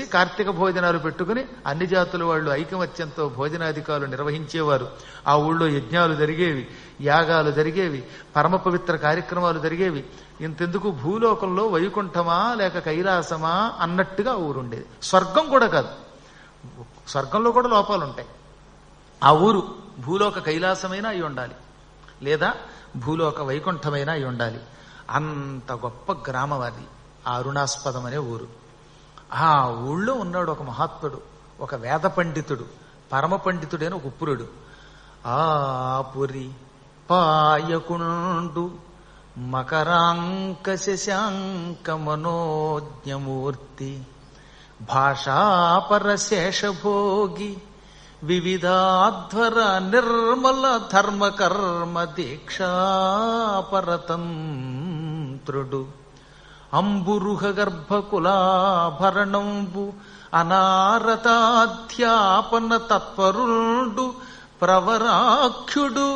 కార్తీక భోజనాలు పెట్టుకుని అన్ని జాతుల వాళ్ళు ఐకమత్యంతో భోజనాధికారులు నిర్వహించేవారు. ఆ ఊళ్ళో యజ్ఞాలు జరిగేవి, యాగాలు జరిగేవి, పరమ పవిత్ర కార్యక్రమాలు జరిగేవి. ఇంతెందుకు భూలోకంలో వైకుంఠమా లేక కైలాసమా అన్నట్టుగా ఊరుండేది. స్వర్గం కూడా కాదు, స్వర్గంలో కూడా లోపాలుంటాయి. ఆ ఊరు భూలోక కైలాసమైనా అయి ఉండాలి, లేదా భూలోక వైకుంఠమైనా అయి ఉండాలి. అంత గొప్ప గ్రామం అది, ఆ అరుణాస్పదం అనే ఊరు. ఆ ఊళ్ళో ఉన్నాడు ఒక మహాత్ముడు, ఒక వేద పండితుడు, పరమ పండితుడైన ఒక ఉప్పురుడు. ఆ పురి పాయకుండు మకరాంక శశాంక మనోజ్ఞమూర్తి భాషాపర శేషభోగి వివిధాధ్వర నిర్మల ధర్మ కర్మ దీక్షాపరతంత్రుడు అంబురుహ గర్భకులాభరణంబు అనారతాధ్యాపన తత్పరుడు ప్రవరాఖ్యుడు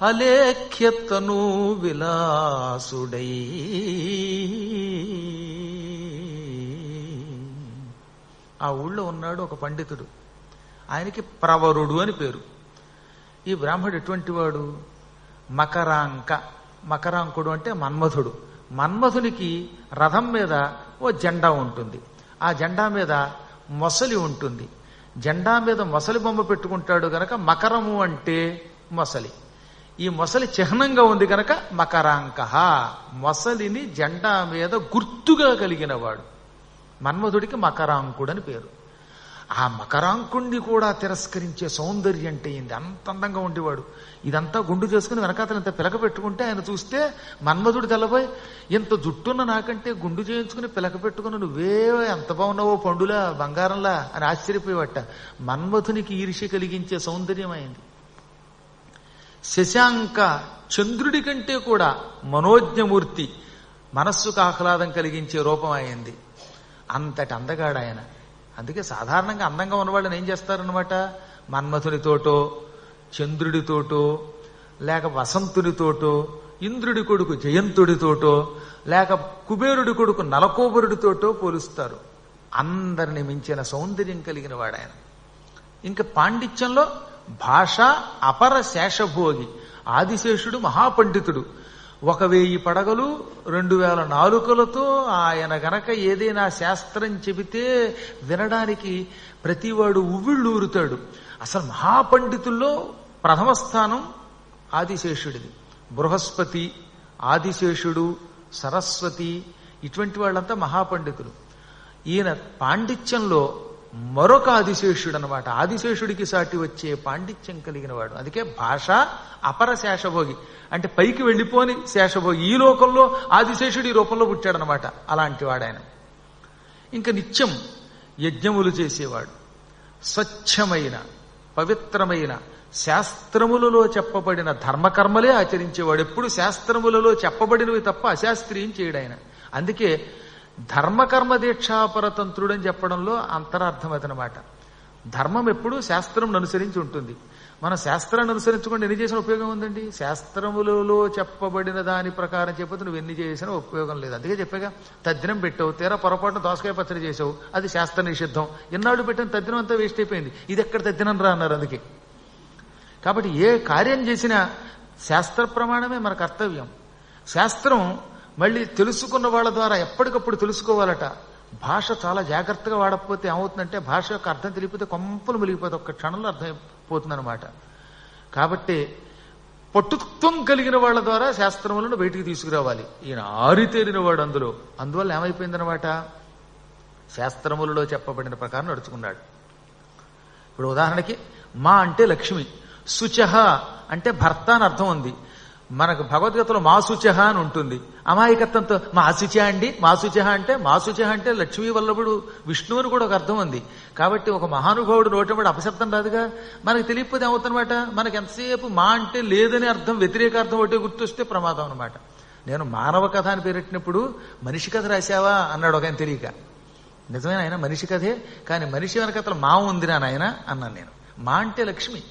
అలేఖ్యతను విలాసుడై. ఆ ఊళ్ళో ఉన్నాడు ఒక పండితుడు, ఆయనకి ప్రవరుడు అని పేరు. ఈ బ్రాహ్మడు ఎటువంటి వాడు? మకరాంక, మకరాంకుడు అంటే మన్మధుడు. మన్మధునికి రథం మీద ఓ జెండా ఉంటుంది, ఆ జెండా మీద మొసలి ఉంటుంది. జెండా మీద మొసలి బొమ్మ పెట్టుకుంటాడు గనక మకరము అంటే మొసలి. ఈ మొసలి చిహ్నంగా ఉంది గనక మకరాంక. మొసలిని జెండా మీద గుర్తుగా కలిగిన వాడు మన్మధుడికి మకరాంకుడు అని పేరు. ఆ మకరాంకుణ్ణి కూడా తిరస్కరించే సౌందర్యం అంటే ఇంది. అంత అందంగా ఉండేవాడు. ఇదంతా గుండు చేసుకుని వెనకాతలు ఇంత పిలక పెట్టుకుంటే ఆయన చూస్తే మన్మధుడు తెల్లబోయి, ఇంత జుట్టున్న నాకంటే గుండు చేయించుకుని పిలక పెట్టుకుని నువ్వే ఎంత బాగున్నావో పండులా బంగారంలా అని ఆశ్చర్యపోయేవట. మన్మధునికి ఈర్ష్య కలిగించే సౌందర్యం అయింది. శశాంక, చంద్రుడి కంటే కూడా మనోజ్ఞమూర్తి, మనస్సుకు ఆహ్లాదం కలిగించే రూపం అయింది. అంతటి అందగాడు ఆయన. అందుకే సాధారణంగా అందంగా ఉన్నవాళ్ళని ఏం చేస్తారనమాట, మన్మథునితోటో చంద్రుడితోటో లేక వసంతునితోటో ఇంద్రుడి కొడుకు జయంతుడితోటో లేక కుబేరుడి కొడుకు నలకోబరుడితోటో పోలుస్తారు. అందరిని మించిన సౌందర్యం కలిగిన వాడు ఆయన. ఇంకా పాండిత్యంలో భాష అపర శేషభోగి, ఆదిశేషుడు మహాపండితుడు. 1000 పడగలు 2000 నాలుకలతో ఆయన గనక ఏదైనా శాస్త్రం చెబితే వినడానికి ప్రతివాడు ఉవ్విళ్ళూరుతాడు. అసలు మహాపండితుల్లో ప్రథమ స్థానం ఆదిశేషుడిది. బృహస్పతి, ఆదిశేషుడు, సరస్వతి ఇటువంటి వాళ్ళంతా మహాపండితులు. ఈయన పాండిత్యంలో మరొక ఆదిశేషుడు అనమాట. ఆదిశేషుడికి సాటి వచ్చే పాండిత్యం కలిగిన వాడు. అందుకే భాష అపర శేషభోగి అంటే పైకి వెళ్ళిపోని శేషభోగి. ఈ లోకంలో ఆదిశేషుడు ఈ రూపంలో పుట్టాడనమాట. అలాంటి వాడాయన. ఇంకా నిత్యం యజ్ఞములు చేసేవాడు. స్వచ్ఛమైన పవిత్రమైన శాస్త్రములలో చెప్పబడిన ధర్మకర్మలే ఆచరించేవాడు. ఎప్పుడు శాస్త్రములలో చెప్పబడినవి తప్ప అశాస్త్రీయం చేయడాయన. అందుకే ధర్మకర్మ దీక్షాపరతంత్రుడు అని చెప్పడంలో అంతరార్థం అదనమాట. ధర్మం ఎప్పుడు శాస్త్రం అనుసరించి ఉంటుంది. మనం శాస్త్రాన్ని అనుసరించకుండా ఎన్ని చేసిన ఉపయోగం ఉందండి? శాస్త్రములలో చెప్పబడిన దాని ప్రకారం చెప్పితే నువ్వు ఎన్ని చేసినా ఉపయోగం లేదు. అందుకే చెప్పాగా, తద్దినం పెట్టావు, తీరా పొరపాటున దోసకాయ పచ్చడి చేసావు, అది శాస్త్ర నిషిద్ధం. ఎన్నాళ్ళు పెట్టిన తద్దినం అంతా వేస్ట్ అయిపోయింది. ఇది ఎక్కడ తద్దినం రా అన్నారు. అందుకే కాబట్టి ఏ కార్యం చేసినా శాస్త్ర ప్రమాణమే మన కర్తవ్యం. శాస్త్రం మళ్ళీ తెలుసుకున్న వాళ్ళ ద్వారా ఎప్పటికప్పుడు తెలుసుకోవాలట. భాష చాలా జాగ్రత్తగా వాడకపోతే ఏమవుతుందంటే భాష యొక్క అర్థం తెలియకపోతే కొంపలు ములిగిపోతే ఒక్క క్షణంలో అర్థమైపోతుందన్నమాట. కాబట్టి పట్టుత్వం కలిగిన వాళ్ళ ద్వారా శాస్త్రములను బయటికి తీసుకురావాలి. ఈయన ఆరితేరిన వాడు అందువల్ల ఏమైపోయిందనమాట, శాస్త్రములలో చెప్పబడిన ప్రకారం నడుచుకున్నాడు. ఇప్పుడు ఉదాహరణకి మా అంటే లక్ష్మి, శుచః అంటే భర్త అని అర్థం ఉంది. మనకు భగవద్గీతలో మా శుచః అని ఉంటుంది. అమాయకత్వంతో మా శుచ అండి, మా శుచః అంటే లక్ష్మీ వల్లభుడు విష్ణువు అని కూడా ఒక అర్థం ఉంది. కాబట్టి ఒక మహానుభావుడు నోటంబడి అపశబ్దం రాదుగా. మనకు తెలియకపోతే ఏమవుతుందన్నమాట, మనకి ఎంతసేపు మా అంటే లేదని అర్థం, వ్యతిరేక అర్థం ఒకటి గుర్తొస్తే ప్రమాదం అనమాట. నేను మానవ కథ అని పేరెట్టినప్పుడు మనిషి కథ రాశావా అన్నాడు ఒక ఆయన తెలియక. నిజమైన ఆయన మనిషి కథే, కానీ మనిషి వెనకతలు మా ఉంది నాయన అన్నాను నేను. మా అంటే లక్ష్మి.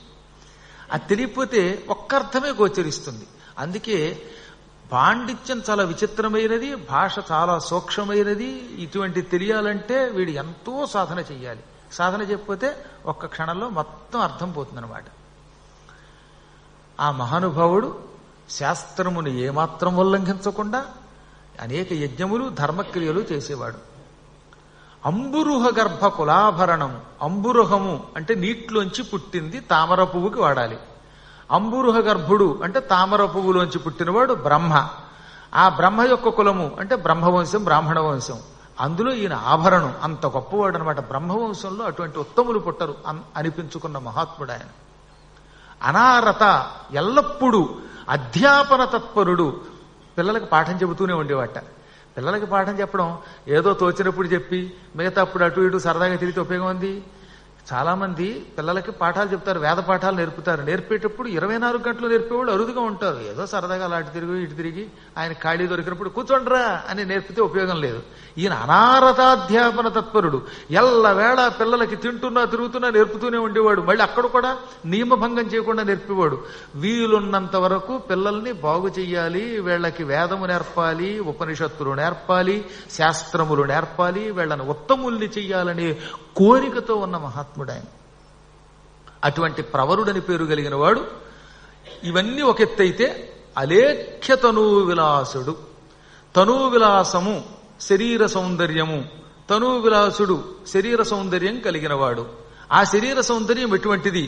అది తెలియకపోతే ఒక్క అర్థమే గోచరిస్తుంది. అందుకే పాండిత్యం చాలా విచిత్రమైనది, భాష చాలా సూక్ష్మమైనది. ఇటువంటి తెలియాలంటే వీడు ఎంతో సాధన చెయ్యాలి. సాధన చెప్పితే ఒక్క క్షణంలో మొత్తం అర్థం పోతుందన్నమాట. ఆ మహానుభావుడు శాస్త్రమును ఏమాత్రం ఉల్లంఘించకుండా అనేక యజ్ఞములు ధర్మక్రియలు చేసేవాడు. అంబురుహ గర్భ కులాభరణం. అంబురుహము అంటే నీటిలోంచి పుట్టింది, తామర పువ్వుకి వాడాలి. అంబురుహ గర్భుడు అంటే తామర పువ్వులోంచి పుట్టినవాడు బ్రహ్మ. ఆ బ్రహ్మ యొక్క కులము అంటే బ్రహ్మవంశం, బ్రాహ్మణ వంశం. అందులో ఈయన ఆభరణం. అంత గొప్పవాడు అనమాట. బ్రహ్మవంశంలో అటువంటి ఉత్తములు పుట్టరు అనిపించుకున్న మహాత్ముడు ఆయన. అనారత, ఎల్లప్పుడూ అధ్యాపన తత్పరుడు. పిల్లలకి పాఠం చెబుతూనే ఉండేవాట. పిల్లలకి పాఠం చెప్పడం ఏదో తోచినప్పుడు చెప్పి మిగతా అప్పుడు అటు ఇటు సరదాగా తిరిగితే ఉపయోగం ఉంది. చాలా మంది పిల్లలకి పాఠాలు చెప్తారు, వేద పాఠాలు నేర్పుతారు. నేర్పేటప్పుడు 24 గంటలు నేర్పేవాళ్ళు అరుదుగా ఉంటారు. ఏదో సరదాగా అలా అటు తిరిగి ఇటు తిరిగి ఆయన ఖాళీ దొరికినప్పుడు కూర్చోండ్రా అని నేర్పితే ఉపయోగం లేదు. ఈయన అనారతాధ్యాపన తత్పరుడు. ఎల్లవేళ పిల్లలకి తింటున్నా తిరుగుతున్నా నేర్పుతూనే ఉండేవాడు. మళ్ళీ అక్కడ కూడా నియమభంగం చేయకుండా నేర్పేవాడు. వీలున్నంత వరకు పిల్లల్ని బాగు చెయ్యాలి, వీళ్ళకి వేదము నేర్పాలి, ఉపనిషత్తులు నేర్పాలి, శాస్త్రములు నేర్పాలి, వీళ్ళని ఉత్తముల్ని చెయ్యాలనే కోరికతో ఉన్న మహాత్ముడు ఆయన. అటువంటి ప్రవరుడని పేరు కలిగిన వాడు. ఇవన్నీ ఒక ఎత్తైతే అలేఖ్య తనూ విలాసుడు. తనూ విలాసము శరీర సౌందర్యము. తనూ విలాసుడు శరీర సౌందర్యం కలిగినవాడు. ఆ శరీర సౌందర్యం ఎటువంటిది?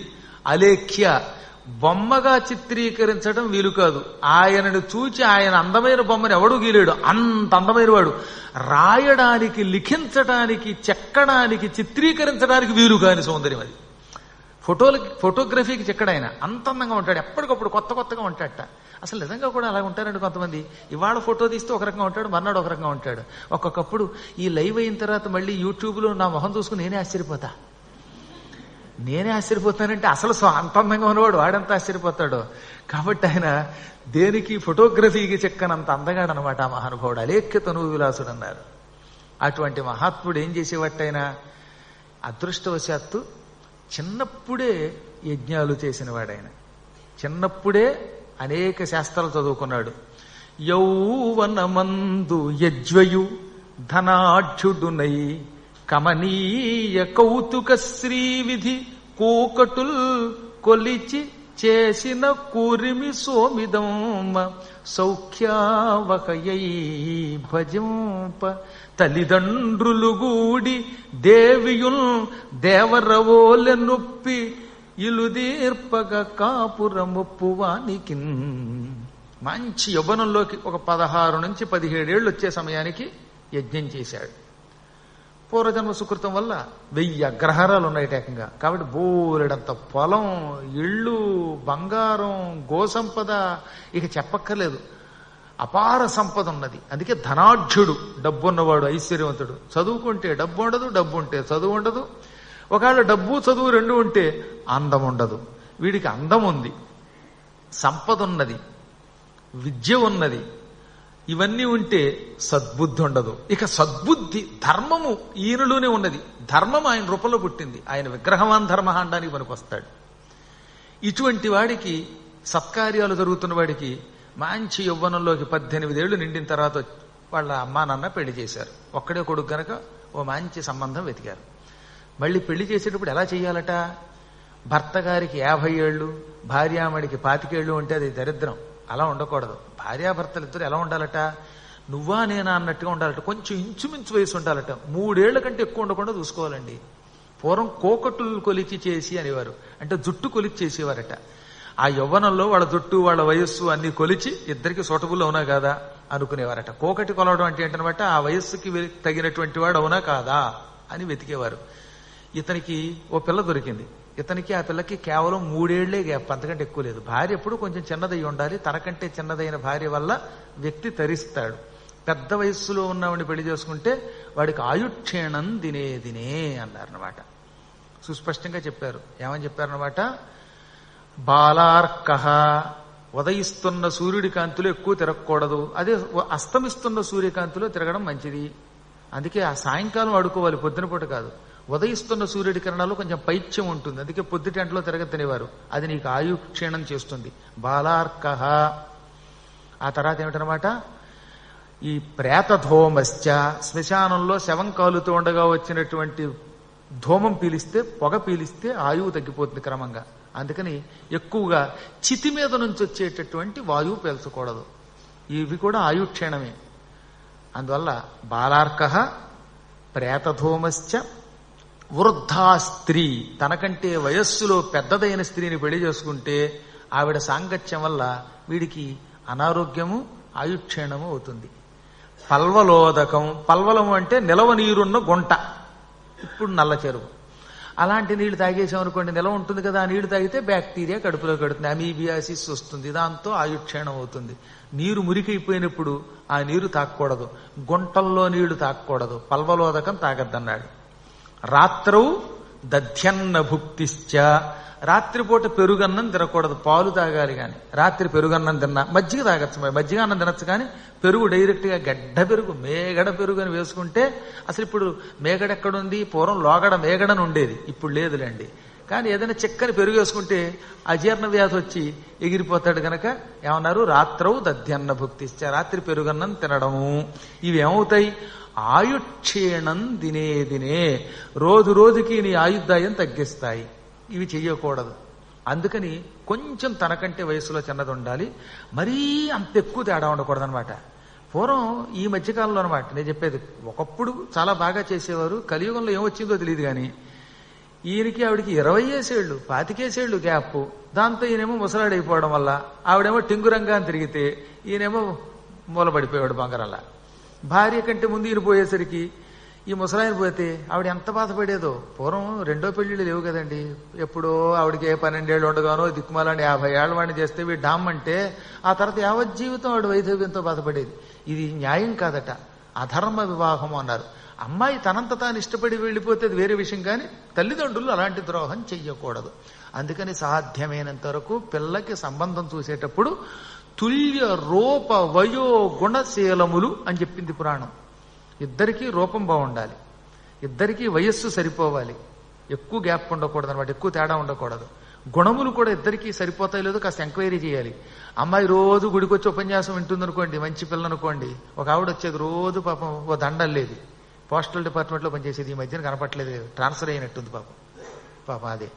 అలేఖ్య. బొమ్మగా చిత్రీకరించడం వీలు కాదు. ఆయనను చూచి ఆయన అందమైన బొమ్మని ఎవడూ గీలేడు. అంత అందమైన వాడు. రాయడానికి, లిఖించడానికి, చెక్కడానికి, చిత్రీకరించడానికి వీలు కాని సౌందర్యం అది. ఫోటోగ్రఫీకి చెక్కడాయన అంత అందంగా ఉంటాడు. ఎప్పటికప్పుడు కొత్త కొత్తగా ఉంటాడట. అసలు నిజంగా కూడా అలా ఉంటారండి కొంతమంది. ఇవాళ ఫోటో తీస్తే ఒక రకంగా ఉంటాడు, మర్నాడు ఒక రకంగా ఉంటాడు. ఒక్కొక్కప్పుడు ఈ లైవ్ అయిన తర్వాత మళ్ళీ యూట్యూబ్లో నా మొహం చూసుకుని నేనే ఆశ్చర్యపోతానంటే అసలు అంత అందంగా ఉన్నవాడు వాడంతా ఆశ్చర్యపోతాడు. కాబట్టి ఆయన దేనికి ఫోటోగ్రఫీకి చెక్కనంత అందగాడు అనమాట ఆ మహానుభావుడు. అలేఖ్య తనూ విలాసుడు అన్నారు. అటువంటి మహాత్ముడు ఏం చేసేవాటైనా అదృష్టవశాత్తు చిన్నప్పుడే యజ్ఞాలు చేసిన వాడాయన. చిన్నప్పుడే అనేక శాస్త్రాలు చదువుకున్నాడు. యౌవనమందు యజ్వయు ధనాఢ్యుడునై కమనీయ కౌతుక శ్రీవిధి కోకటుల్ కొలిచి చేసిన కూరిమి సోమిదమ్మ సౌఖ్యావకయై భజింప తల్లిదండ్రులు గూడి దేవియుల్ దేవరవోలె నొప్పి ఇలుదీర్పగ కాపురముప్పువానికి. మంచి యవ్వనంలోకి ఒక 16 నుంచి 17 ఏళ్ళు వచ్చే సమయానికి యజ్ఞం చేశాడు. పూర్వజన్మ సుకృతం వల్ల 1000 అగ్రహారాలు ఉన్నాయి ఏకంగా. కాబట్టి బోలెడంత పొలం, ఇళ్ళు, బంగారం, గోసంపద ఇక చెప్పక్కర్లేదు. అపార సంపద ఉన్నది. అందుకే ధనాఢ్యుడు, డబ్బు ఉన్నవాడు, ఐశ్వర్యవంతుడు. చదువుకుంటే డబ్బు ఉండదు, డబ్బు ఉంటే చదువు ఉండదు. ఒకవేళ డబ్బు చదువు రెండు ఉంటే అందం ఉండదు. వీడికి అందం ఉంది, సంపద ఉన్నది, విద్య ఉన్నది. ఇవన్నీ ఉంటే సద్బుద్ధి ఉండదు. ఇక సద్బుద్ధి, ధర్మము ఈయనలోనే ఉన్నది. ధర్మం ఆయన రూపంలో పుట్టింది. ఆయన విగ్రహవాన్ ధర్మ అనడానికి పనికొస్తాడు. ఇటువంటి వాడికి సత్కార్యాలు జరుగుతున్న వాడికి మంచి యవ్వనంలోకి 18 ఏళ్లు నిండిన తర్వాత వాళ్ళ అమ్మా నాన్న పెళ్లి చేశారు. ఒక్కడే కొడుకు గనక ఓ మంచి సంబంధం వెతికారు. మళ్ళీ పెళ్లి చేసేటప్పుడు ఎలా చేయాలట? భర్త గారికి 50 ఏళ్ళు, భార్యామడికి 25 ఏళ్ళు ఉంటే అది దరిద్రం. అలా ఉండకూడదు. భార్యాభర్తలు ఇద్దరు ఎలా ఉండాలట? నువ్వా నేనా అన్నట్టుగా ఉండాలట. కొంచెం ఇంచుమించు వయసు ఉండాలట. 3 ఏళ్ల కంటే ఎక్కువ ఉండకుండా చూసుకోవాలండి. పూర్వం కోకటులు కొలిచి చేసి అనేవారు. అంటే జుట్టు కొలిచి చేసేవారట. ఆ యవ్వనంలో వాళ్ళ జుట్టు, వాళ్ళ వయస్సు అన్ని కొలిచి ఇద్దరికి సూటబుల్ అవునా కాదా అనుకునేవారట. కోకటి కొలవడం అంటే ఏంటనమాట, ఆ వయస్సుకి తగినటువంటి వాడు అవునా కాదా అని వెతికేవారు. ఇతనికి ఓ పిల్ల దొరికింది. ఇతనికి ఆ పిల్లకి కేవలం 3 ఏళ్లే గ్యాప్, అంతకంటే ఎక్కువ లేదు. భార్య ఎప్పుడు కొంచెం చిన్నదై ఉండాలి. తనకంటే చిన్నదైన భార్య వల్ల వ్యక్తి తరిస్తాడు. పెద్ద వయస్సులో ఉన్నవాడిని పెళ్లి చేసుకుంటే వాడికి ఆయుక్షేణం దినే దినే అన్నారనమాట. సుస్పష్టంగా చెప్పారు. ఏమని చెప్పారనమాట? బాలార్క, ఉదయిస్తున్న సూర్యుడి కాంతిలో ఎక్కువ తిరగకూడదు. అదే అస్తమిస్తున్న సూర్యకాంతిలో తిరగడం మంచిది. అందుకే ఆ సాయంకాలం ఆడుకోవాలి, పొద్దున పూట కాదు. ఉదయిస్తున్న సూర్యుడి కిరణాలు కొంచెం పైత్యం ఉంటుంది. అందుకే పొద్దుటంట్లో తిరగతినేవారు. అది నీకు ఆయుక్షీణం చేస్తుంది. బాలార్క ఆ తర్వాత ఏమిటనమాట, ఈ ప్రేతధూమశ్చ, శ్మశానంలో శవం కాలుతూ ఉండగా వచ్చినటువంటి ధూమం పీలిస్తే, పొగ పీలిస్తే ఆయువు తగ్గిపోతుంది క్రమంగా. అందుకని ఎక్కువగా చితి మీద నుంచి వచ్చేటటువంటి వాయువు పీల్చకూడదు. ఇవి కూడా ఆయుక్షీణమే. అందువల్ల బాలార్క, ప్రేతధూమశ్చ, వృద్ధా స్త్రీ, తనకంటే వయస్సులో పెద్దదైన స్త్రీని పెళ్లి చేసుకుంటే ఆవిడ సాంగత్యం వల్ల వీడికి అనారోగ్యము ఆయుక్షీణము అవుతుంది. పల్వలోదకం, పల్వలము అంటే నిలవ నీరున్న గుంట, ఇప్పుడు నల్ల చెరువు, అలాంటి నీళ్లు తాగేసామనుకోండి, నిలవ ఉంటుంది కదా, ఆ నీళ్లు తాగితే బ్యాక్టీరియా కడుపులో కడుతుంది, అమీబియాసిస్ వస్తుంది, దాంతో ఆయుక్షీణం అవుతుంది. నీరు మురికైపోయినప్పుడు ఆ నీరు తాగకూడదు, గుంటల్లో నీళ్లు తాగకూడదు, పల్వలోదకం తాగద్దన్నాడు. రాత్రౌ దధ్యన్న భుక్తిశ్చ, రాత్రిపూట పెరుగన్నం తినకూడదు, పాలు తాగాలి. కానీ రాత్రి పెరుగన్నం తిన్నా, మజ్జిగ తాగచ్చు, మజ్జిగ అన్నం తినచ్చు, కానీ పెరుగు డైరెక్ట్ గా గడ్డ పెరుగు, మేగడ పెరుగు అని వేసుకుంటే, అసలు ఇప్పుడు మేగడ ఎక్కడుంది, పూర్వం లోగడ మేగడని ఉండేది, ఇప్పుడు లేదులేండి. కానీ ఏదైనా చిక్కని పెరుగు వేసుకుంటే అజీర్ణ వ్యాధి వచ్చి ఎగిరిపోతాడు గనక ఏమన్నారు, రాత్రౌ దధ్యన్న భుక్తిశ్చ, రాత్రి పెరుగన్నం తినడము. ఇవి ఏమవుతాయి, ఆయుక్షీణం దినే దినే, రోజు రోజుకి నీ ఆయుర్దాయం తగ్గిస్తాయి. ఇవి చెయ్యకూడదు. అందుకని కొంచెం తనకంటే వయసులో చిన్నది ఉండాలి, మరీ అంత ఎక్కువ తేడా ఉండకూడదు అనమాట. పూర్వం ఈ మధ్యకాలంలో అనమాట నేను చెప్పేది, ఒకప్పుడు చాలా బాగా చేసేవారు, కలియుగంలో ఏమొచ్చిందో తెలియదు కానీ ఈయనకి ఆవిడికి 20 ఏళ్ళు 25 ఏళ్ళు గ్యాప్, దాంతో ఈయనేమో ముసలాడైపోవడం వల్ల ఆవిడేమో టింగురంగా అని తిరిగితే ఈయనేమో మూలపడిపోయాడు బంగారల్లా. భార్య కంటే ముందు ఈయన పోయేసరికి ఈ ముసలాయన పోతే ఆవిడ ఎంత బాధపడేదో. పూర్వం రెండో పెళ్లిళ్ళు లేవు కదండి, ఎప్పుడో ఆవిడకి 12 ఏళ్ళు ఉండగానో దిక్కుమాలని 50 ఏళ్ల వాడిని చేస్తే వీడు డామ్ అంటే ఆ తర్వాత యావజ్జీవితం ఆవిడ వైధవ్యంతో బాధపడేది. ఇది న్యాయం కాదట, అధర్మ వివాహం అన్నారు. అమ్మాయి తనంత తాను ఇష్టపడి వెళ్ళిపోతే అది వేరే విషయం, కానీ తల్లిదండ్రులు అలాంటి ద్రోహం చెయ్యకూడదు. అందుకని సాధ్యమైనంత వరకు పిల్లకి సంబంధం చూసేటప్పుడు తుల్య రూప వయో గుణశీలములు అని చెప్పింది పురాణం. ఇద్దరికీ రూపం బాగుండాలి, ఇద్దరికీ వయస్సు సరిపోవాలి, ఎక్కువ గ్యాప్ ఉండకూడదు అనమాట, ఎక్కువ తేడా ఉండకూడదు. గుణములు కూడా ఇద్దరికీ సరిపోతాయి లేదో కాస్త ఎంక్వైరీ చేయాలి. అమ్మాయి రోజు గుడికి వచ్చి ఉపన్యాసం వింటుందనుకోండి, మంచి పిల్లనుకోండి, ఒక ఆవిడ వచ్చేది రోజు పాపం ఓ దండల్లేదు, పోస్టల్ డిపార్ట్మెంట్లో పనిచేసేది, ఈ మధ్యన కనపట్లేదు, ట్రాన్స్ఫర్ అయినట్టుంది పాపం అదే.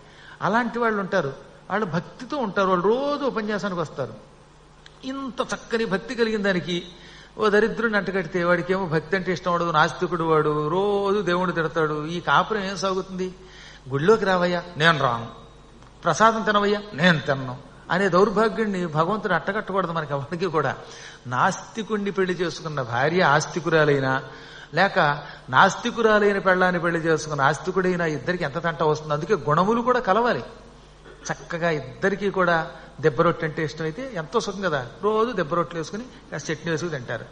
అలాంటి వాళ్ళు ఉంటారు, వాళ్ళు భక్తితో ఉంటారు, వాళ్ళు రోజు ఉపన్యాసానికి వస్తారు. ఇంత చక్కని భక్తి కలిగిన దానికి ఓ దరిద్రుడిని అంటగడితే వాడికి ఏమో భక్తి అంటే ఇష్టం ఉండదు, నాస్తికుడు వాడు, రోజు దేవుడిని తిడతాడు. ఈ కాపురం ఏం సాగుతుంది? గుళ్ళోకి రావయ్యా, నేను రాను, ప్రసాదం తినవయ్యా, నేను తిన్నాను అనే దౌర్భాగ్యుడిని భగవంతుడు అట్టగట్టకూడదు మనకి ఎవరికి కూడా. నాస్తికుణ్ణి పెళ్లి చేసుకున్న భార్య ఆస్తికురాలైనా, లేక నాస్తికురాలైన పెళ్ళాన్ని పెళ్లి చేసుకున్న ఆస్తికుడైనా ఇద్దరికి ఎంత తంట వస్తుంది. అందుకే గుణములు కూడా కలవాలి చక్కగా. ఇద్దరికీ కూడా దెబ్బరొట్టి అంటే ఇష్టం అయితే ఎంతో సుఖం కదా, రోజు దెబ్బరొట్టెలు వేసుకుని చట్నీ వేసుకుని తింటారు.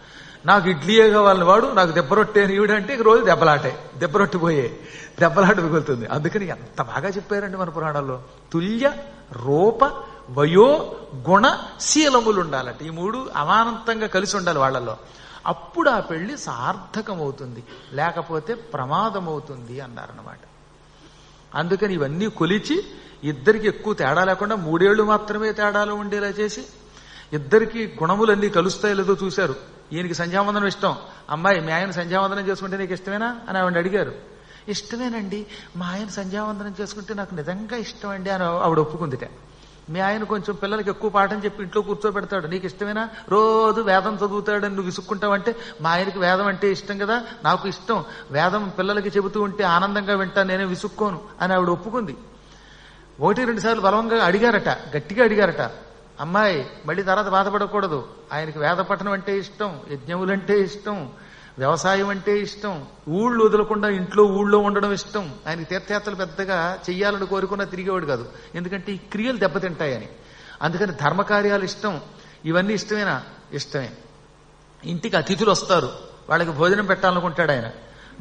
నాకు ఇడ్లీయే కావాలని వాడు, నాకు దెబ్బరొట్టే అని ఈవిడంటే రోజు దెబ్బలాటే, దెబ్బరొట్టి పోయే దెబ్బలాట మిగులుతుంది. అందుకని ఎంత బాగా చెప్పారండి మన పురాణాల్లో. తుల్య రూప వయో గుణ శీలములు ఉండాలంట. ఈ మూడు అమానంతంగా కలిసి ఉండాలి వాళ్ళల్లో, అప్పుడు ఆ పెళ్లి సార్థకమవుతుంది, లేకపోతే ప్రమాదమవుతుంది అన్నారన్నమాట. అందుకని ఇవన్నీ కొలిచి ఇద్దరికి ఎక్కువ తేడా లేకుండా 3 ఏళ్లు మాత్రమే తేడాలు ఉండేలా చేసి ఇద్దరికి గుణములన్నీ కలుస్తాయి లేదో చూశారు. ఈయనకి సంధ్యావందనం ఇష్టం, అమ్మాయి మీ ఆయన సంధ్యావందనం చేసుకుంటే నీకు ఇష్టమేనా అని ఆవిడ అడిగారు. ఇష్టమేనండి, మా ఆయన సంధ్యావందనం చేసుకుంటే నాకు నిజంగా ఇష్టం అండి అని ఆవిడ ఒప్పుకుందిట. మీ ఆయన కొంచెం పిల్లలకి ఎక్కువ పాఠం చెప్పి ఇంట్లో కూర్చోబెడతాడు, నీకు ఇష్టమేనా? రోజు వేదం చదువుతాడని నువ్వు విసుక్కుంటావంటే, మా ఆయనకి వేదం అంటే ఇష్టం కదా, నాకు ఇష్టం, వేదం పిల్లలకి చెబుతూ ఉంటే ఆనందంగా వింటా, నేనే విసుక్కోను అని ఆవిడ ఒప్పుకుంది. 1-2 సార్లు బలవంగా అడిగారట, గట్టిగా అడిగారట. అమ్మాయి మళ్ళీ తర్వాత బాధపడకూడదు, ఆయనకి వేద పఠనం అంటే ఇష్టం, యజ్ఞములంటే ఇష్టం, వ్యవసాయం అంటే ఇష్టం, ఊళ్ళు వదలకుండా ఊళ్ళో ఉండడం ఇష్టం. ఆయనకి తీర్థయాత్రలు పెద్దగా చెయ్యాలని కోరుకున్నా తిరిగేవాడు కాదు, ఎందుకంటే ఈ క్రియలు దెబ్బతింటాయని. అందుకని ధర్మకార్యాలు ఇష్టం. ఇవన్నీ ఇష్టమేనా? ఇష్టమే. ఇంటికి అతిథులు వస్తారు, వాళ్ళకి భోజనం పెట్టాలనుకుంటాడు ఆయన.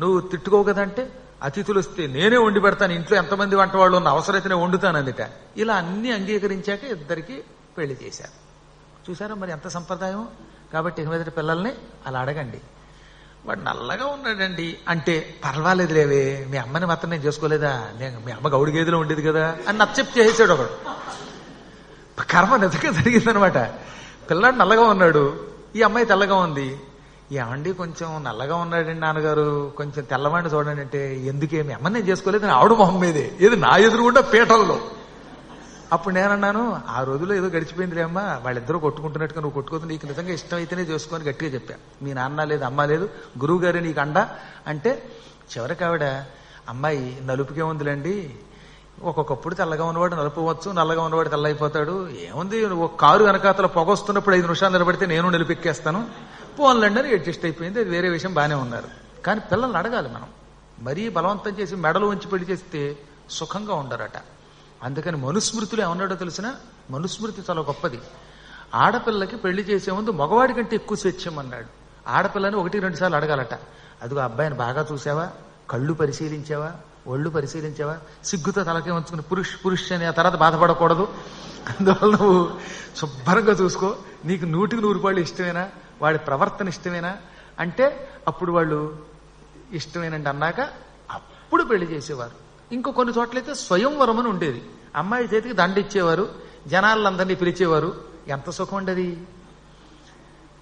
నువ్వు తిట్టుకోవు కదంటే, అతిథులు వస్తే నేనే వండి పెడతాను, ఇంట్లో ఎంతమంది వంట వాళ్ళు ఉన్న అవసరమైతేనే వండుతాను అందుట. ఇలా అన్ని అంగీకరించాక ఇద్దరికి పెళ్లి చేశారు. చూసారా మరి ఎంత సంప్రదాయం. కాబట్టి ఇక మీదటి పిల్లల్ని అలా అడగండి. వాడు నల్లగా ఉన్నాడండి అంటే, పర్వాలేదు లేవే, మీ అమ్మని మాత్రం నేను చేసుకోలేదా, నేను మీ అమ్మ గౌడి గేదెలో ఉండేది కదా అని నచ్చప్పు చేసాడు ఒకడు. కర్మ నిజంగా జరిగిందనమాట. పిల్లాడు నల్లగా ఉన్నాడు, ఈ అమ్మాయి తెల్లగా ఉంది. ఏమండి కొంచెం నల్లగా ఉన్నాడండి నాన్నగారు, కొంచెం తెల్లవాడిని చూడండి అంటే, ఎందుకేమి అమ్మ నేను చేసుకోలేదు ఆవిడ మొహం మీదే, ఏది నా ఎదురుగుండా పీటల్లో. అప్పుడు నేనన్నాను, ఆ రోజుల్లో ఏదో గడిచిపోయిందిలే అమ్మా, వాళ్ళిద్దరూ కొట్టుకుంటున్నట్టుగా నువ్వు కొట్టుకోదు, నీకు నిజంగా ఇష్టమైతేనే చేసుకొని గట్టిగా చెప్పా. మీ నాన్న లేదు అమ్మ లేదు, గురువు గారే నీకు అండ అంటే, చివరికి ఆవిడ అమ్మాయి నలుపుకే ఉందిలేండి, ఒక్కొక్కప్పుడు తెల్లగా ఉన్నవాడు నలుపువచ్చు, నల్లగా ఉన్నవాడు తెల్లైపోతాడు, ఏముంది ఒక కారు వెనకాతల పొగొస్తున్నప్పుడు 5 నిమిషాలు నిలబడితే నేను నిలిపెక్కేస్తాను, పోన్లండి అని అడ్జస్ట్ అయిపోయింది. అది వేరే విషయం, బాగానే ఉన్నారు. కానీ పిల్లల్ని అడగాలి మనం, మరీ బలవంతం చేసి మెడలు ఉంచి పెళ్లి చేస్తే సుఖంగా ఉండరట. అందుకని మనుస్మృతిలో ఏమన్నాడో తెలిసిన, మనుస్మృతి చాలా గొప్పది. ఆడపిల్లకి పెళ్లి చేసే ముందు మగవాడి కంటే ఎక్కువ స్వేచ్ఛమన్నాడు. ఆడపిల్లని 1-2 సార్లు అడగాలట. అదిగో అబ్బాయిని బాగా చూసావా, కళ్ళు పరిశీలించావా, ఒళ్ళు పరిశీలించావా, సిగ్గుతో తలకే ఉంచుకుని పురుష్ అని ఆ తర్వాత బాధపడకూడదు. అందువల్ల నువ్వు శుభ్రంగా చూసుకో, నీకు 100కి 100 రూపాయలు ఇష్టమేనా, వాడి ప్రవర్తన ఇష్టమేనా అంటే అప్పుడు వాళ్ళు ఇష్టమేనండి అన్నాక అప్పుడు పెళ్లి చేసేవారు. ఇంకో కొన్ని చోట్లయితే స్వయంవరం అని ఉండేది. అమ్మాయి చేతికి దండ ఇచ్చేవారు, జనాలందరినీ పిలిచేవారు. ఎంత సుఖం ఉండేది.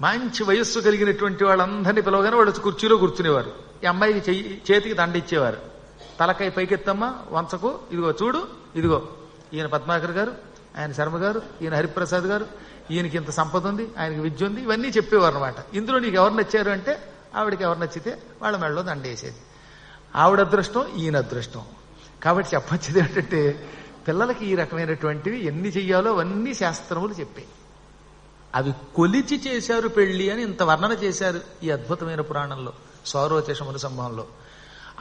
మంచి వయస్సు కలిగినటువంటి వాళ్ళందరినీ పిలవగానే వాళ్ళు కుర్చీలో కూర్చునేవారు. ఈ అమ్మాయికి చేతికి దండ ఇచ్చేవారు. తలకాయ పైకెత్తమ్మా, వంచకు, ఇదిగో చూడు, ఇదిగో ఈయన పద్మాకర్ గారు, ఆయన శర్మ గారు, ఈయన హరిప్రసాద్ గారు, ఈయనకి ఇంత సంపద ఉంది, ఆయనకి విద్య ఉంది, ఇవన్నీ చెప్పేవారు అనమాట. ఇందులో నీకు ఎవరు నచ్చారు అంటే ఆవిడకి ఎవరు నచ్చితే వాళ్ళ మెడలో దండ వేసేది. ఆవిడ అదృష్టం, ఈయన అదృష్టం. కాబట్టి చెప్పొచ్చేది ఏంటంటే, పిల్లలకి ఈ రకమైనటువంటివి ఎన్ని చెయ్యాలో అవన్నీ శాస్త్రములు చెప్పాయి. అవి కొలిచి చేశారు పెళ్లి అని ఇంత వర్ణన చేశారు ఈ అద్భుతమైన పురాణంలో, సౌరోచేషముల సంభవంలో.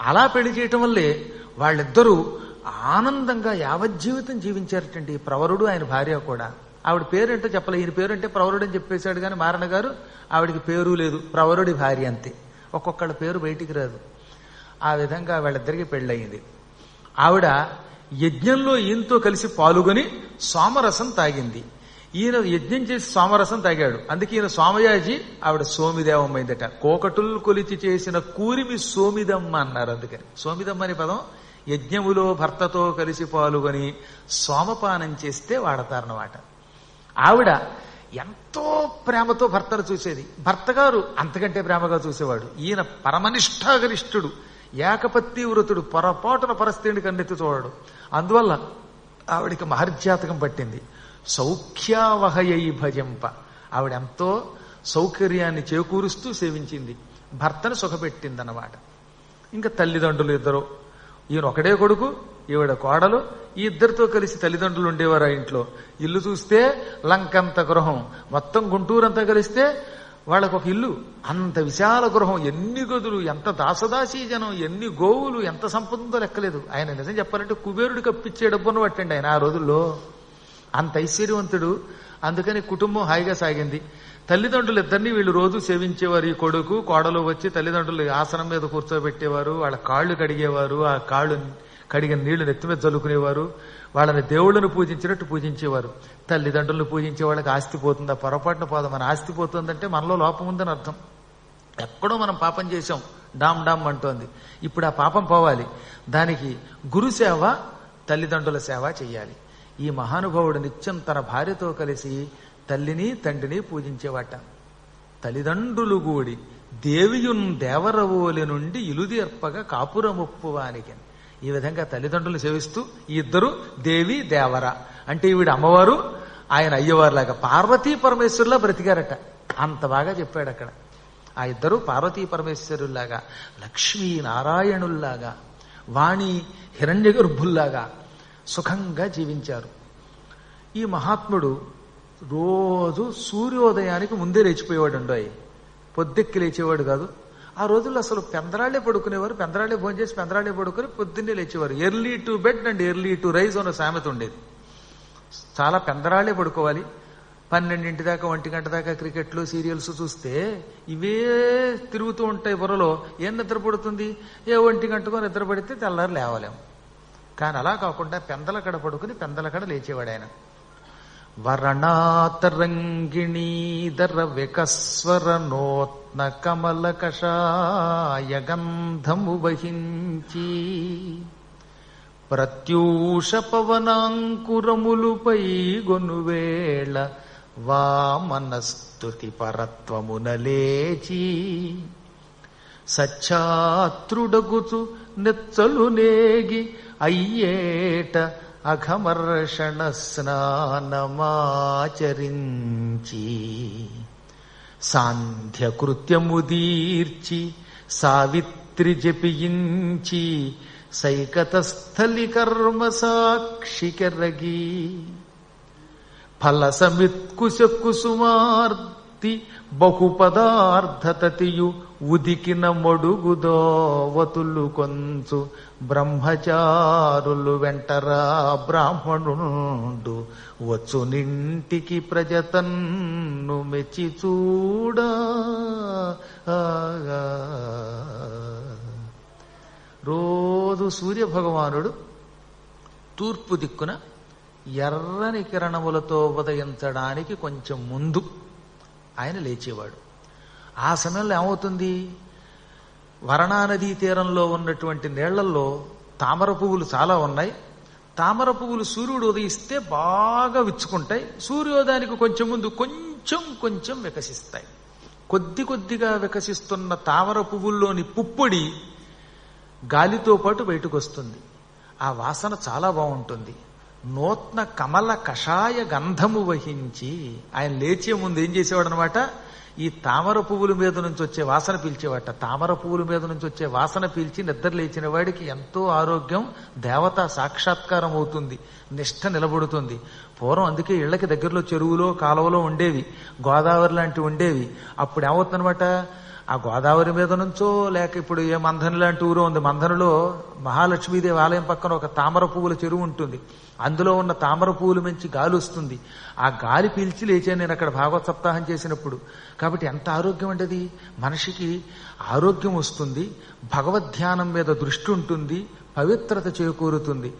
అలా పెళ్లి చేయటం వల్లే వాళ్ళిద్దరూ ఆనందంగా యావజ్జీవితం జీవించారటండి. ప్రవరుడు ఆయన భార్య కూడా. ఆవిడ పేరేంటో చెప్పలే, ఈయన పేరంటే ప్రవరుడు అని చెప్పేశాడు కానీ మారణ గారు ఆవిడికి పేరు లేదు, ప్రవరుడి భార్య అంతే. ఒక్కొక్కళ్ళ పేరు బయటికి రాదు. ఆ విధంగా వాళ్ళిద్దరికీ పెళ్ళయింది. ఆవిడ యజ్ఞంలో ఈయనతో కలిసి పాల్గొని సోమరసం తాగింది. ఈయన యజ్ఞం చేసి సోమరసం తాగాడు, అందుకే ఈయన సోమయాజి, ఆవిడ సోమిదేవమ్మైందట. కోకటుల్ కొలిచి చేసిన కూరిమి సోమిదమ్మ అన్నారు. అందుకని సోమిదమ్మ అనే పదం యజ్ఞములో భర్తతో కలిసి పాల్గొని సోమపానం చేస్తే వాడతారన్నమాట. ఆవిడ ఎంతో ప్రేమతో భర్తను చూసేది, భర్త గారు అంతకంటే ప్రేమగా చూసేవాడు. ఈయన పరమనిష్టాగరిష్ఠుడు, ఏకపత్తి వ్రతుడు, పొరపాటున పరస్త్రీని కన్నెత్తి చూడడు. అందువల్ల ఆవిడికి మహర్జాతకం పట్టింది. సౌఖ్యావహయై భజంప, ఆవిడెంతో సౌకర్యాన్ని చేకూరుస్తూ సేవించింది, భర్తను సుఖపెట్టిందన్నమాట. ఇంకా తల్లిదండ్రులు ఇద్దరు, ఈయన ఒకడే కొడుకు, ఈవిడ కోడలు. ఈ ఇద్దరితో కలిసి తల్లిదండ్రులు ఉండేవారు ఆ ఇంట్లో. ఇల్లు చూస్తే లంకంత గృహం, మొత్తం గుంటూరంతా కలిస్తే వాళ్ళకు ఒక ఇల్లు, అంత విశాల గృహం, ఎన్ని గదులు, ఎంత దాసదాసీ జనం, ఎన్ని గోవులు, ఎంత సంపదంతో లెక్కలేదు. ఆయన నిజం చెప్పాలంటే కుబేరుడు కప్పిచ్చే డబ్బును పట్టండి ఆయన ఆ రోజుల్లో, అంత ఐశ్వర్యవంతుడు. అందుకని కుటుంబం హాయిగా సాగింది. తల్లిదండ్రులు ఇద్దరినీ వీళ్ళు రోజు సేవించేవారు. ఈ కొడుకు కోడలు వచ్చి తల్లిదండ్రులు ఆసనం మీద కూర్చోబెట్టేవారు, వాళ్ళ కాళ్ళు కడిగేవారు, ఆ కాళ్ళు కడిగిన నీళ్లు నెత్తి మీద చల్లుకునేవారు, వాళ్ళని దేవుళ్ళను పూజించినట్టు పూజించేవారు. తల్లిదండ్రులను పూజించే వాళ్ళకి ఆస్తి పోతుందా? పొరపాటున పోదా. మన ఆస్తి పోతుందంటే మనలో లోపం ఉందని అర్థం. ఎక్కడో మనం పాపం చేశాం, డామ్ డామ్ అంటోంది. ఇప్పుడు ఆ పాపం పోవాలి, దానికి గురుసేవ, తల్లిదండ్రుల సేవ చెయ్యాలి. ఈ మహానుభావుడు నిత్యం తన భార్యతో కలిసి తల్లిని తండ్రిని పూజించేవాట. తల్లిదండ్రులు గూడి దేవియున్ దేవరవోలి నుండి ఇలుదీర్పగా కాపురముప్పువానికి. ఈ విధంగా తల్లిదండ్రులు సేవిస్తూ ఈ ఇద్దరు దేవి దేవర అంటే ఈవిడ అమ్మవారు, ఆయన అయ్యవారులాగా పార్వతీ పరమేశ్వరులా బ్రతికారట. అంత బాగా చెప్పాడు అక్కడ. ఆ ఇద్దరు పార్వతీ పరమేశ్వరుల్లాగా, లక్ష్మీనారాయణుల్లాగా, వాణి హిరణ్య గర్భుల్లాగా సుఖంగా జీవించారు. ఈ మహాత్ముడు రోజు సూర్యోదయానికి ముందే లేచిపోయేవాడు అండి. పొద్దెక్కి లేచేవాడు కాదు. ఆ రోజుల్లో అసలు పెందరాళ్లే పడుకునేవారు, పెందరాళ్లే భోజనం చేసి పెందరాళ్లే పడుకుని పొద్దున్నే లేచేవారు. Early to bed and early to rise అన్న సామెత ఉండేది. చాలా పెందరాళ్లే పడుకోవాలి. 12 దాకా 1 గంట దాకా క్రికెట్లు సీరియల్స్ చూస్తే ఇవే తిరుగుతూ ఉంటాయి బుర్రలో. ఏం నిద్ర పడుతుంది? ఏ 1 గంటకో నిద్ర పడితే తెల్లారు లేవలేము. కానీ అలా కాకుండా పెందల కడ పడుకుని పెందల కడ లేచేవాడు ఆయన. వరణాతరంగిణీధర వికస్వర నోత్న కమల కషాయ గంధము వహించి ప్రత్యూష పవనాంకురములుపై గొనువేళ వామనస్తుతి పరత్వమునలేచి సచ్ఛాత్రుడగుచు నెచ్చలు నేగి అయ్యేట అఘమర్షణ స్నానమాచరించి సాంధ్యకృత్యముదీర్చి సావిత్రి జపించి సైకతస్థలి కర్మ సాక్షికెరగి ఫలసమిత్కుశకుసుమార్తి బహుపదార్థతతియు ఉదికిన మొడుగుదోవతులు కొంచు బ్రహ్మచారులు వెంటరా బ్రాహ్మణుండు వచ్చు నింటికి ప్రజతన్ను మెచ్చి చూడా. రోజు సూర్యభగవానుడు తూర్పు దిక్కున ఎర్రని కిరణములతో ఉదయించడానికి కొంచెం ముందు ఆయన లేచేవాడు. ఆ సమయంలో ఏమవుతుంది, వరణానదీ తీరంలో ఉన్నటువంటి నీళ్లలో తామర పువ్వులు చాలా ఉన్నాయి. తామర పువ్వులు సూర్యుడు ఉదయిస్తే బాగా విచ్చుకుంటాయి. సూర్యోదయానికి కొంచెం ముందు కొంచెం కొంచెం వికసిస్తాయి. కొద్ది కొద్దిగా వికసిస్తున్న తామర పువ్వుల్లోని పుప్పొడి గాలితో పాటు బయటకు వస్తుంది. ఆ వాసన చాలా బాగుంటుంది. నూత్న కమల కషాయ గంధము వహించి ఆయన లేచే ముందు ఏం చేసేవాడు అనమాట, ఈ తామర పువ్వుల మీద నుంచి వచ్చే వాసన పీల్చేవాట. తామర పువ్వుల మీద నుంచి వచ్చే వాసన పీల్చి నిద్ర లేచిన వాడికి ఎంతో ఆరోగ్యం, దేవతా సాక్షాత్కారం అవుతుంది, నిష్ఠ నిలబడుతుంది. పూర్వం అందుకే ఇళ్లకి దగ్గరలో చెరువులో కాలువలో ఉండేవి, గోదావరి లాంటివి ఉండేవి. అప్పుడు ఏమవుతుందనమాట, ఆ గోదావరి మీద నుంచో లేక ఇప్పుడు ఏ మంథని లాంటి ఊరు ఉంది, మంథనిలో మహాలక్ష్మీదేవి ఆలయం పక్కన ఒక తామర పువ్వుల చెరువు ఉంటుంది. అందులో ఉన్న తామర పువ్వులు మంచి గాలి వస్తుంది. ఆ గాలి పీల్చి లేచాను నేను అక్కడ భాగవత సప్తాహం చేసినప్పుడు. కాబట్టి ఎంత ఆరోగ్యం అంటే అది, మనిషికి ఆరోగ్యం వస్తుంది, భగవద్ధ్యానం మీద దృష్టి ఉంటుంది, పవిత్రత చేకూరుతుంది.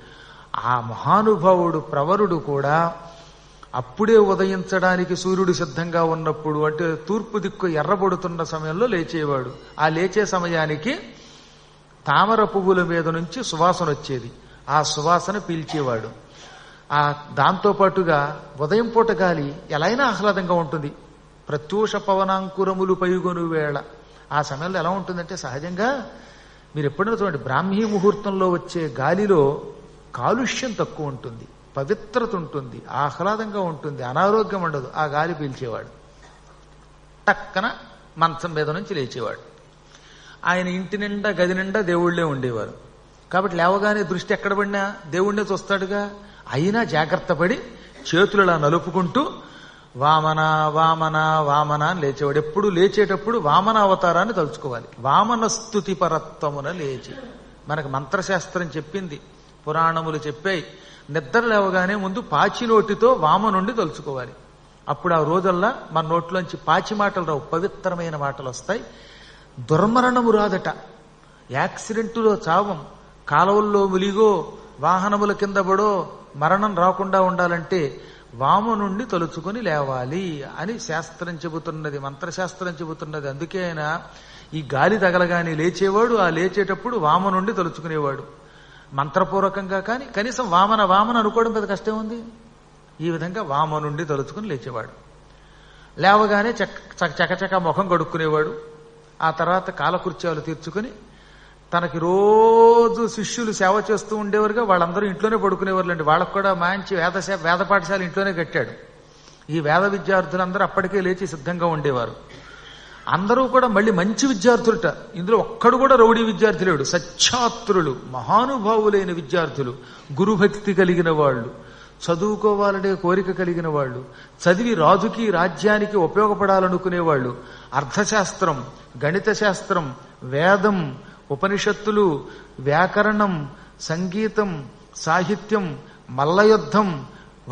ఆ మహానుభావుడు ప్రవరుడు కూడా అప్పుడే ఉదయించడానికి సూర్యుడు సిద్ధంగా ఉన్నప్పుడు, అంటే తూర్పు దిక్కు ఎర్రబడుతున్న సమయంలో లేచేవాడు. ఆ లేచే సమయానికి తామర పువ్వుల మీద నుంచి సువాసన వచ్చేది. ఆ సువాసన పీల్చేవాడు. ఆ దాంతో పాటుగా ఉదయం పూట గాలి ఎలా అయినా ఆహ్లాదంగా ఉంటుంది. ప్రత్యూష పవనాంకురములు పైగొను వేళ ఆ సమయంలో ఎలా ఉంటుందంటే, సహజంగా మీరు ఎప్పుడైనా చూడండి, బ్రాహ్మీ ముహూర్తంలో వచ్చే గాలిలో కాలుష్యం తక్కువ ఉంటుంది, పవిత్రత ఉంటుంది, ఆహ్లాదంగా ఉంటుంది, అనారోగ్యం ఉండదు. ఆ గాలి పీల్చేవాడు. టక్కన మంచం మీద నుంచి లేచేవాడు. ఆయన ఇంటి నిండా గది నిండా దేవుళ్లే ఉండేవారు. కాబట్టి లేవగానే దృష్టి ఎక్కడ పడినా దేవుణ్ణే చూస్తాడుగా. అయినా జాగ్రత్త పడి చేతులలా నలుపుకుంటూ వామన వామన వామన అని లేచేవాడు. ఎప్పుడు లేచేటప్పుడు వామన అవతారాన్ని తలుచుకోవాలి. వామన స్తుతి పరత్వమున లేచి, మనకు మంత్రశాస్త్రం చెప్పింది, పురాణములు చెప్పాయి. నిద్ర లేవగానే ముందు పాచి నోటితో వామనుండి తలుచుకోవాలి. అప్పుడు ఆ రోజల్లా మన నోట్లోంచి పాచి మాటలు రావు, పవిత్రమైన మాటలు వస్తాయి. దుర్మరణము రాదట, యాక్సిడెంటులో చావం, కాలువల్లో ములిగో వాహనముల కింద పడో మరణం రాకుండా ఉండాలంటే వామనుండి తలుచుకుని లేవాలి అని శాస్త్రం చెబుతున్నది, మంత్రశాస్త్రం చెబుతున్నది. అందుకే ఆయన ఈ గాలి తగలగానే లేచేవాడు. ఆ లేచేటప్పుడు వామనుండి తలుచుకునేవాడు మంత్రపూర్వకంగా. కానీ కనీసం వామన వామన అనుకోవడం పెద్ద కష్టం ఉంది. ఈ విధంగా వామనుండి తలుచుకుని లేచేవాడు. లేవగానే చకచక ముఖం కడుక్కునేవాడు. ఆ తర్వాత కాలకృత్యాలు తీర్చుకుని, తనకి రోజు శిష్యులు సేవ చేస్తూ ఉండేవారుగా, వాళ్ళందరూ ఇంట్లోనే పడుకునేవారులేండి. వాళ్ళకు కూడా మంచి వేద పాఠశాల ఇంట్లోనే కట్టాడు. ఈ వేద విద్యార్థులందరూ అప్పటికే లేచి సిద్ధంగా ఉండేవారు. అందరూ కూడా మళ్ళీ మంచి విద్యార్థులట. ఇందులో ఒక్కడు కూడా రౌడీ విద్యార్థి లేడు. సచ్ఛాత్రులు, మహానుభావులైన విద్యార్థులు, గురుభక్తి కలిగిన వాళ్ళు, చదువుకోవాలనే కోరిక కలిగిన వాళ్ళు, చదివి రాజుకి రాజ్యానికి ఉపయోగపడాలనుకునేవాళ్ళు, అర్థశాస్త్రం, గణిత శాస్త్రం, వేదం, ఉపనిషత్తులు, వ్యాకరణం, సంగీతం, సాహిత్యం, మల్లయుద్ధం,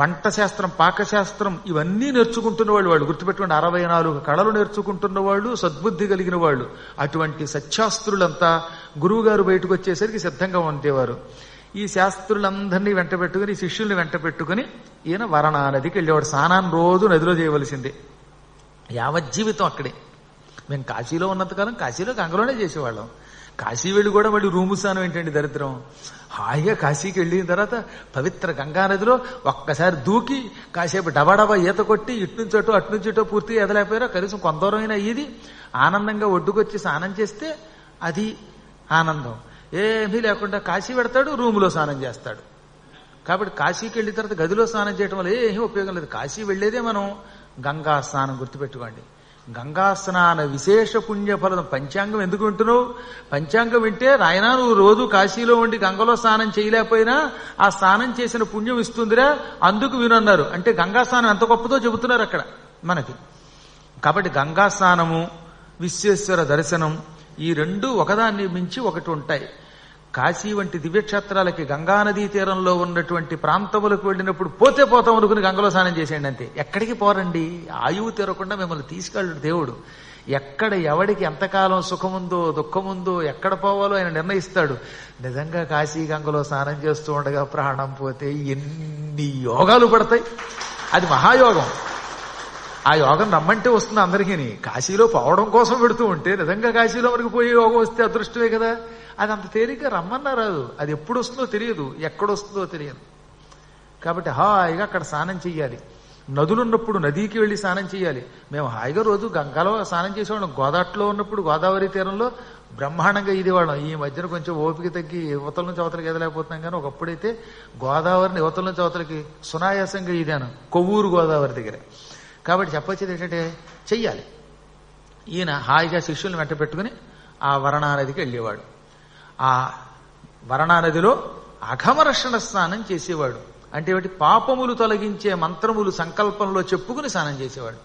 వంట శాస్త్రం, పాకశాస్త్రం ఇవన్నీ నేర్చుకుంటున్న వాళ్ళు గుర్తుపెట్టుకోండి. 64 కళలు నేర్చుకుంటున్న వాళ్ళు, సద్బుద్ధి కలిగిన వాళ్ళు. అటువంటి సత్శాస్త్రులంతా గురువుగారు బయటకు వచ్చేసరికి సిద్ధంగా ఉండేవారు. ఈ శాస్త్రులందరినీ వెంట పెట్టుకుని, శిష్యుల్ని వెంట పెట్టుకుని ఈయన వరణా నదికి వెళ్ళేవాడు. స్నానాన్ని రోజు నదిలో చేయవలసిందే, యావజ్జీవితం అక్కడే. మేము కాశీలో ఉన్నంతకాలం కాశీలో గంగలోనే చేసేవాళ్ళం. కాశీ వెళ్ళి కూడా మళ్ళీ రూము స్నానం ఏంటండి దరిద్రం. హాయిగా కాశీకి వెళ్ళిన తర్వాత పవిత్ర గంగానదిలో ఒక్కసారి దూకి కాసేపు డబాడబా ఈత కొట్టి ఇట్నుంచోటో అట్నుంచోటో పూర్తిగా ఎదలేకపోయారో కనీసం కొంత దూరమైనా ఇది ఆనందంగా ఒడ్డుకొచ్చి స్నానం చేస్తే అది ఆనందం. ఏమీ లేకుండా కాశీ పెడతాడు, రూములో స్నానం చేస్తాడు. కాబట్టి కాశీకి వెళ్ళిన తర్వాత గదిలో స్నానం చేయడం వల్ల ఏమీ ఉపయోగం లేదు. కాశీ వెళ్లేదే మనం గంగా స్నానం, గుర్తుపెట్టుకోండి. గంగా స్నాన విశేష పుణ్యఫలం. పంచాంగం ఎందుకు వింటున్నావు? పంచాంగం వింటే రాయనా నువ్వు రోజు కాశీలో ఉండి గంగలో స్నానం చేయలేకపోయినా ఆ స్నానం చేసిన పుణ్యం ఇస్తుందిరా, అందుకు వినన్నారు. అంటే గంగా స్నానం ఎంత గొప్పదో చెబుతున్నారు అక్కడ మనకి. కాబట్టి గంగా స్నానము, విశ్వేశ్వర దర్శనం, ఈ రెండు ఒకదాన్ని మించి ఒకటి ఉంటాయి. కాశీ వంటి దివ్యక్షేత్రాలకి గంగానదీ తీరంలో ఉన్నటువంటి ప్రాంతములకు వెళ్ళినప్పుడు పోతే పోతాం అనుకుని గంగలో స్నానం చేసేయండి అంతే. ఎక్కడికి పోరండి, ఆయువు తీరకుండా మిమ్మల్ని తీసుకెళ్ళడు దేవుడు. ఎక్కడ ఎవడికి ఎంతకాలం సుఖముందో దుఃఖముందో ఎక్కడ పోవాలో ఆయన నిర్ణయిస్తాడు. నిజంగా కాశీ గంగలో స్నానం చేస్తూ ఉండగా ప్రాణం పోతే ఎన్ని యోగాలు పడతాయి. అది మహాయోగం. ఆ యోగం రమ్మంటే వస్తుంది అందరికీ. కాశీలో పోవడం కోసం పెడుతూ ఉంటే నిజంగా కాశీలో మనకు పోయే యోగం వస్తే అదృష్టమే కదా. అది అంత తేలిగ్గా రమ్మన్నా రాదు. అది ఎప్పుడు వస్తుందో తెలియదు, ఎక్కడొస్తుందో తెలియదు. కాబట్టి హాయిగా అక్కడ స్నానం చెయ్యాలి. నదులున్నప్పుడు నదికి వెళ్ళి స్నానం చేయాలి. మేము హాయిగా రోజు గంగలో స్నానం చేసేవాళ్ళం. గోదాట్లో ఉన్నప్పుడు గోదావరి తీరంలో బ్రహ్మాండంగా ఇదేవాళ్ళం. ఈ మధ్యన కొంచెం ఓపిక తగ్గి యువతల నుంచి అవతలకి ఎదలేకపోతున్నాం. కానీ ఒకప్పుడైతే గోదావరిని యువతల నుంచి అవతలకి సునాయాసంగా ఇదాను, కొవ్వూరు గోదావరి దగ్గర. కాబట్టి చెప్పొచ్చేది ఏంటంటే చెయ్యాలి. ఈయన హాయిగా శిష్యుల్ని వెంట పెట్టుకుని ఆ వరణానదికి వెళ్ళేవాడు. ఆ వరణానదిలో అఘమరక్షణ స్నానం చేసేవాడు. అంటే ఏమిటి? పాపములు తొలగించే మంత్రములు సంకల్పంలో చెప్పుకుని స్నానం చేసేవాడు.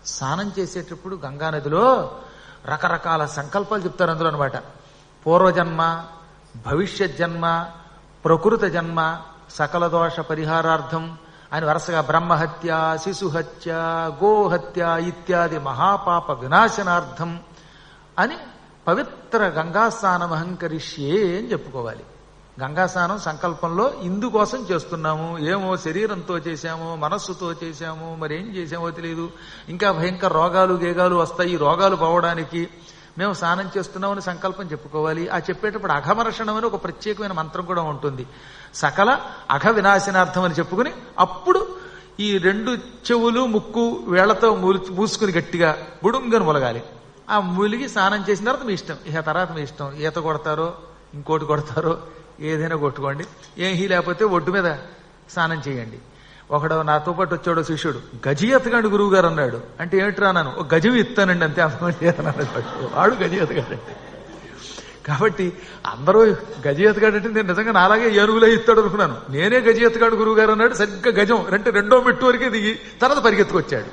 స్నానం చేసేటప్పుడు గంగానదిలో రకరకాల సంకల్పాలు చెప్తారు అందులో అనమాట. పూర్వజన్మ, భవిష్యత్ జన్మ, ప్రకృత జన్మ, సకల దోష పరిహారార్థం అని వరుసగా బ్రహ్మహత్య, శిశుహత్య, గోహత్య ఇత్యాది మహాపాప వినాశనార్థం అని పవిత్ర గంగాస్నానం అహంకరిష్యే అని చెప్పుకోవాలి. గంగాస్నానం సంకల్పంలో ఇందుకోసం చేస్తున్నాము. ఏమో శరీరంతో చేశామో, మనస్సుతో చేశామో, మరేం చేశామో తెలియదు. ఇంకా భయంకర రోగాలు గేగాలు వస్తాయి. ఈ రోగాలు పోవడానికి మేము స్నానం చేస్తున్నామని సంకల్పం చెప్పుకోవాలి. ఆ చెప్పేటప్పుడు అఘమర్షణం అని ఒక ప్రత్యేకమైన మంత్రం కూడా ఉంటుంది. సకల అఘ వినాశనార్థం అని చెప్పుకుని అప్పుడు ఈ రెండు చెవులు ముక్కు వేళ్లతో మూసుకుని గట్టిగా బుడుంగని మొలగాలి. ఆ మూలిగి స్నానం చేసిన తర్వాత మీ ఇష్టం. ఇక తర్వాత మీ ఇష్టం. ఈత కొడతారో ఇంకోటి కొడతారో ఏదైనా కొట్టుకోండి. ఏం లేకపోతే ఒడ్డు మీద స్నానం చేయండి. ఒకడు నాతో పాటు వచ్చాడు శిష్యుడు, గజి ఎత్తగాడు గురువు గారు అన్నాడు. అంటే ఏమిట్రా అన్నాను. ఒక గజం ఇస్తానండి అంతే అన్నాడు. వాడు గజి ఎత్తగాడంటే. కాబట్టి అందరూ గజి ఎత్తగాడంటే నేను నిజంగా నాలాగే ఏనుగులో ఇస్తాడు అనుకున్నాను. నేనే గజి ఎత్తగాడు గురువు గారు అన్నాడు. సరిగ్గా గజం అంటే రెండో మెట్టు వరకే దిగి తర్వాత పరిగెత్తుకొచ్చాడు.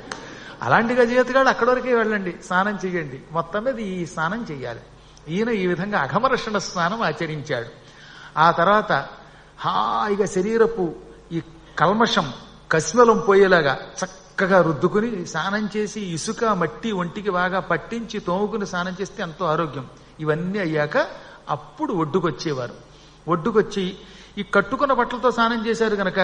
అలాంటి గజి ఎత్తగాడు అక్కడి వరకే వెళ్ళండి, స్నానం చెయ్యండి. మొత్తం మీద ఈ స్నానం చెయ్యాలి. ఈయన ఈ విధంగా అఘమర్షణ స్నానం ఆచరించాడు. ఆ తర్వాత హాయిగా శరీరపు ఈ కల్మషం కస్మలం పోయేలాగా చక్కగా రుద్దుకుని స్నానం చేసి ఇసుక మట్టి ఒంటికి బాగా పట్టించి తోముకుని స్నానం చేస్తే ఎంతో ఆరోగ్యం. ఇవన్నీ అయ్యాక అప్పుడు ఒడ్డుకొచ్చేవారు. ఒడ్డుకొచ్చి ఈ కట్టుకున్న బట్టలతో స్నానం చేశారు గనక